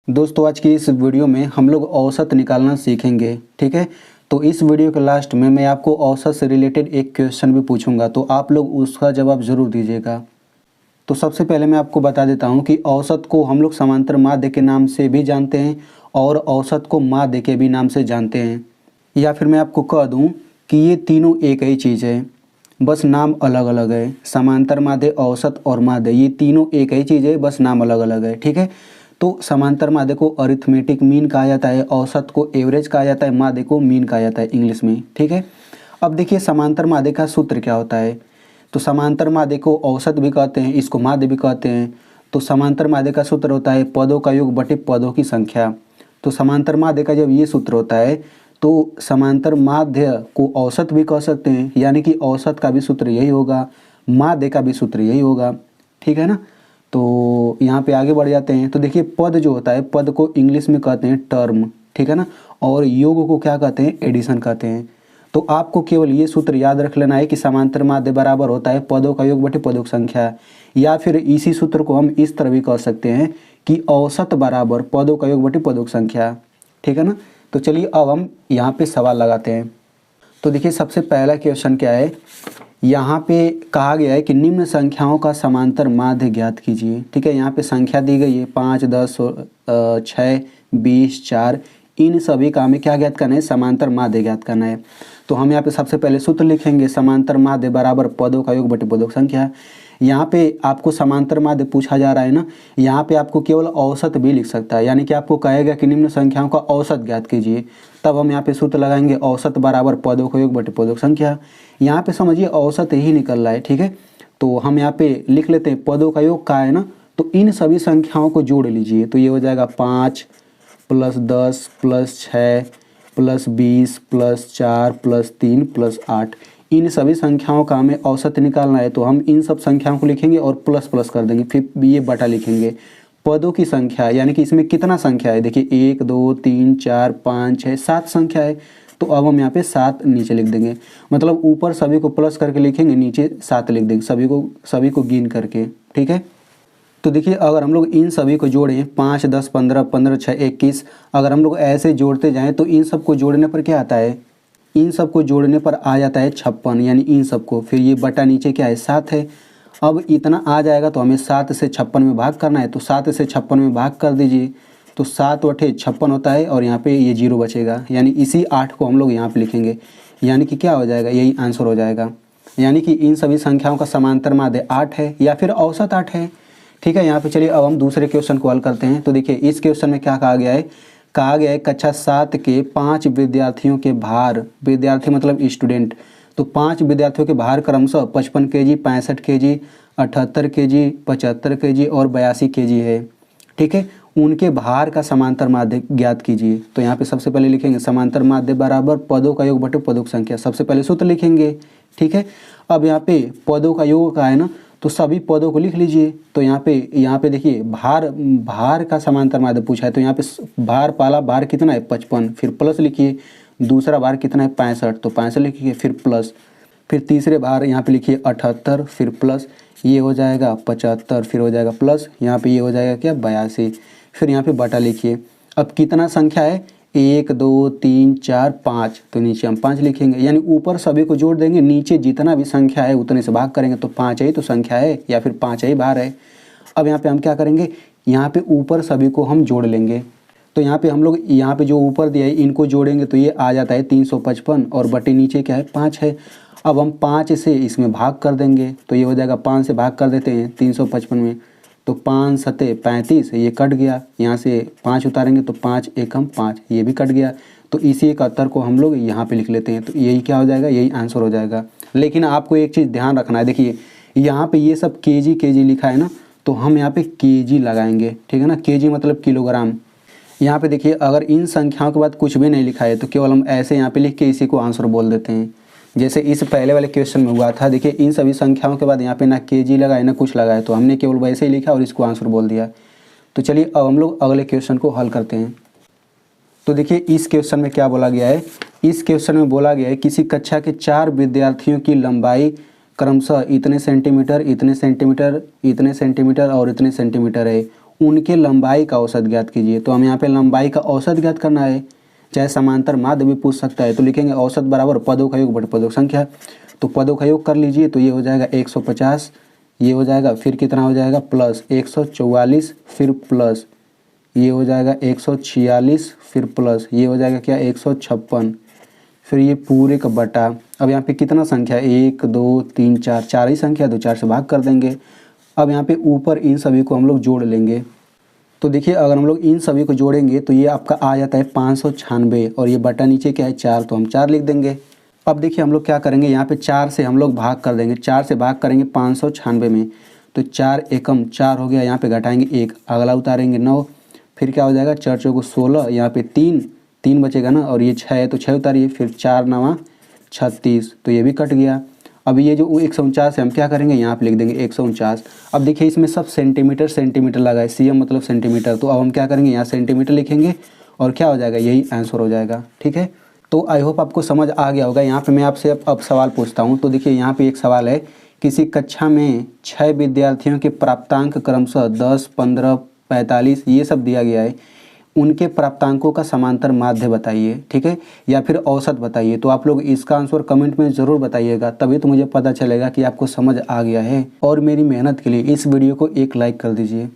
दोस्तों आज की इस वीडियो में हम लोग औसत निकालना सीखेंगे। ठीक है, तो इस वीडियो के लास्ट में मैं आपको औसत से रिलेटेड एक क्वेश्चन भी पूछूंगा, तो आप लोग उसका जवाब ज़रूर दीजिएगा। तो सबसे पहले मैं आपको बता देता हूं कि औसत को हम लोग समांतर माध्य के नाम से भी जानते हैं और औसत को माध्य के भी नाम से जानते हैं, या फिर मैं आपको कह दूँ कि ये तीनों एक ही चीज़ है, बस नाम अलग अलग है। समांतर माध्य, औसत और माध्य ये तीनों एक ही चीज़ है, बस नाम अलग अलग है। ठीक है, तो समांतर माध्य को अरिथमेटिक मीन कहा जाता है, औसत को एवरेज कहा जाता है, माध्य को मीन कहा जाता है इंग्लिश में। ठीक है, अब देखिए समांतर माध्य का सूत्र क्या होता है। तो समांतर माध्य को औसत भी कहते हैं, इसको माध्य भी कहते हैं। तो समांतर माध्य का सूत्र होता है पदों का योग बटे पदों की संख्या। तो समांतर माध्य का जब ये सूत्र होता है तो समांतर माध्य को औसत भी कह सकते हैं, यानी कि औसत का भी सूत्र यही होगा, माध्य का भी सूत्र यही होगा। ठीक है ना, तो यहाँ पे आगे बढ़ जाते हैं। तो देखिए पद जो होता है, पद को इंग्लिश में कहते हैं टर्म। ठीक है ना, और योग को क्या कहते हैं, एडिशन कहते हैं। तो आपको केवल ये सूत्र याद रख लेना है कि समांतर माध्य बराबर होता है पदों का योग बटे पदों की संख्या, या फिर इसी सूत्र को हम इस तरह भी कह सकते हैं कि औसत बराबर पदों का योग बटे पदों की संख्या। ठीक है ना, तो चलिए अब हम यहाँ पे सवाल लगाते हैं। तो देखिए सबसे पहला क्वेश्चन क्या है, यहाँ पे कहा गया है कि निम्न संख्याओं का समांतर माध्य ज्ञात कीजिए। ठीक है, यहाँ पे संख्या दी गई है 5, 10, 6, 20, 4। इन सभी का हमें क्या ज्ञात करना है, समांतर माध्य ज्ञात करना है। तो हम यहाँ पे सबसे पहले सूत्र लिखेंगे, समांतर माध्य बराबर पदों का योग बटे पदों की संख्या। यहाँ पे आपको समांतर माध्य पूछा जा रहा है ना, यहाँ पे आपको केवल औसत भी लिख सकता है, यानी कि आपको कहेगा कि निम्न संख्याओं का औसत ज्ञात कीजिए। तब हम यहाँ पे सूत्र लगाएंगे औसत बराबर पदों का योग बटे पदों की संख्या। यहाँ पे समझिए औसत ही निकल रहा है। ठीक है, तो हम यहाँ पे लिख लेते हैं पदों का योग का है ना, तो इन सभी संख्याओं को जोड़ लीजिए। तो ये हो जाएगा 5 + 10 + 6 + 20 + 4 + 3 + 8। इन सभी संख्याओं का हमें औसत निकालना है, तो हम इन सब संख्याओं को लिखेंगे और प्लस प्लस कर देंगे, फिर ये बटा लिखेंगे। पदों की संख्या यानी कि इसमें कितना संख्या है, देखिए 1, 2, 3, 4, 5, 6, 7 संख्या है। तो अब हम यहाँ पे 7 नीचे लिख देंगे, मतलब ऊपर सभी को प्लस करके लिखेंगे, नीचे 7 लिख देंगे, सभी को गिन करके। ठीक है, तो देखिए अगर हम लोग इन सभी को जोड़ें 5, 10, 15, 15, 6, 21, अगर हम लोग ऐसे जोड़ते जाएं तो इन सबको जोड़ने पर क्या आता है, इन सबको जोड़ने पर आ जाता है 56, यानी इन सबको, फिर ये बटा नीचे क्या है 7 है। अब इतना आ जाएगा तो हमें 7 से 56 में भाग करना है, तो 7 से 56 में भाग कर दीजिए, तो 7 बटे 56 होता है और यहाँ पे ये 0 बचेगा, यानी इसी 8 को हम लोग यहाँ पे लिखेंगे, यानी कि क्या हो जाएगा, यही आंसर हो जाएगा। यानी कि इन सभी संख्याओं का समांतर माध्य 8 है या फिर औसत 8 है। ठीक है, यहाँ पे चलिए अब हम दूसरे क्वेश्चन को हल करते हैं। तो देखिए इस क्वेश्चन में क्या कहा गया है, कक्षा 7 के 5 विद्यार्थियों के भार, विद्यार्थी मतलब स्टूडेंट, तो 5 विद्यार्थियों के भार क्रमशः 55 kg, 65 kg, 78 kg, 75 kg और 82 kg है। ठीक है, उनके भार का समांतर माध्य ज्ञात कीजिए। तो यहाँ पे सबसे पहले लिखेंगे समांतर माध्य बराबर पदों का योग बटे पदों की संख्या, सबसे पहले सूत्र लिखेंगे। ठीक है, अब यहाँ पे पदों का योग का है ना, तो सभी पदों को लिख लीजिए। तो यहाँ पे देखिए भार का समांतर माध्य पूछा है, तो यहाँ पे भार, पहला भार कितना है 55, फिर प्लस लिखिए, दूसरा भार कितना है 65, तो 65 लिखिए, फिर प्लस, फिर तीसरे भार यहाँ पे लिखिए 78, फिर प्लस, ये हो जाएगा 75, फिर हो जाएगा प्लस, यहाँ पे ये हो जाएगा क्या 82, फिर यहाँ पे बटा लिखिए। अब कितना संख्या है, 1, 2, 3, 4, 5, तो नीचे हम 5 लिखेंगे, यानी ऊपर सभी को जोड़ देंगे, नीचे जितना भी संख्या है उतने से भाग करेंगे, तो 5 ही तो संख्या है या फिर 5 ही भार है। अब यहाँ पे हम क्या करेंगे, यहाँ पे ऊपर सभी को हम जोड़ लेंगे। तो यहाँ पे हम लोग यहाँ पे जो ऊपर दिया है इनको जोड़ेंगे, तो ये आ जाता है 355 और बटे नीचे क्या है 5 है। अब हम 5 से इसमें भाग कर देंगे, तो ये हो जाएगा 5 से भाग कर देते हैं 355 में, तो 5 सते 35, ये कट गया, यहाँ से 5 उतारेंगे तो 5 एकम 5, ये भी कट गया। तो इसी 71 को हम लोग यहाँ पे लिख लेते हैं, तो यही क्या हो जाएगा, यही आंसर हो जाएगा। लेकिन आपको एक चीज़ ध्यान रखना है, देखिए यहाँ पे ये सब केजी लिखा है ना, तो हम यहाँ पे केजी लगाएंगे। ठीक है ना, केजी मतलब किलोग्राम। यहाँ पे देखिए अगर इन संख्याओं के बाद कुछ भी नहीं लिखा है तो केवल हम ऐसे यहाँ पे लिख के इसी को आंसर बोल देते हैं, जैसे इस पहले वाले क्वेश्चन में हुआ था। देखिए इन सभी संख्याओं के बाद यहाँ पे ना केजी लगाए ना कुछ लगाए, तो हमने केवल वैसे ही लिखा और इसको आंसर बोल दिया। तो चलिए अब हम लोग अगले क्वेश्चन को हल करते हैं। तो देखिए इस क्वेश्चन में क्या बोला गया है, इस क्वेश्चन में बोला गया है किसी कक्षा के 4 विद्यार्थियों की लंबाई क्रमशः इतने सेंटीमीटर, इतने सेंटीमीटर, इतने सेंटीमीटर और इतने सेंटीमीटर है। उनके लंबाई का औसत ज्ञात कीजिए। तो हम यहाँ पे लंबाई का औसत ज्ञात करना है, चाहे समांतर माध्य भी पूछ सकता है। तो लिखेंगे औसत बराबर पदों का योग बटे पदों की संख्या। तो पदों का योग कर लीजिए, तो ये हो जाएगा 150, ये हो जाएगा फिर कितना हो जाएगा प्लस 144, फिर प्लस ये हो जाएगा 146, फिर प्लस ये हो जाएगा क्या 156, फिर ये पूरे का बटा। अब यहाँ पे कितना संख्या है 1 2 3 4, चार ही संख्या, तो 4 से भाग कर देंगे। अब यहाँ पे ऊपर इन सभी को हम लोग जोड़ लेंगे। तो देखिए अगर हम लोग इन सभी को जोड़ेंगे तो ये आपका आ जाता है 596, और ये बटा नीचे क्या है 4, तो हम 4 लिख देंगे। अब देखिए हम लोग क्या करेंगे, यहाँ पे 4 से हम लोग भाग कर देंगे, 4 से भाग करेंगे 596 में, तो 4 एकम 4 हो गया, यहाँ पे घटाएंगे 1, अगला उतारेंगे 9, फिर क्या हो जाएगा 4 चौको 16, यहाँ पे 3 बचेगा ना, और ये 6 है तो 6 उतारिए, फिर 4 9 36, तो ये भी कट गया। अब ये जो 149 है हम क्या करेंगे, यहाँ पे लिख देंगे 149। अब देखिए इसमें सब सेंटीमीटर लगा है, सीएम मतलब सेंटीमीटर, तो अब हम क्या करेंगे यहाँ सेंटीमीटर लिखेंगे और क्या हो जाएगा यही आंसर हो जाएगा। ठीक है, तो आई होप आपको समझ आ गया होगा। यहाँ पे मैं आपसे अब सवाल पूछता हूँ। तो देखिए यहाँ पे एक सवाल है, किसी कक्षा में 6 विद्यार्थियों के प्राप्तांक क्रमशः 10 15 45 ये सब दिया गया है, उनके प्राप्तांकों का समांतर माध्य बताइए। ठीक है, या फिर औसत बताइए। तो आप लोग इसका आंसर कमेंट में ज़रूर बताइएगा, तभी तो मुझे पता चलेगा कि आपको समझ आ गया है। और मेरी मेहनत के लिए इस वीडियो को एक लाइक कर दीजिए।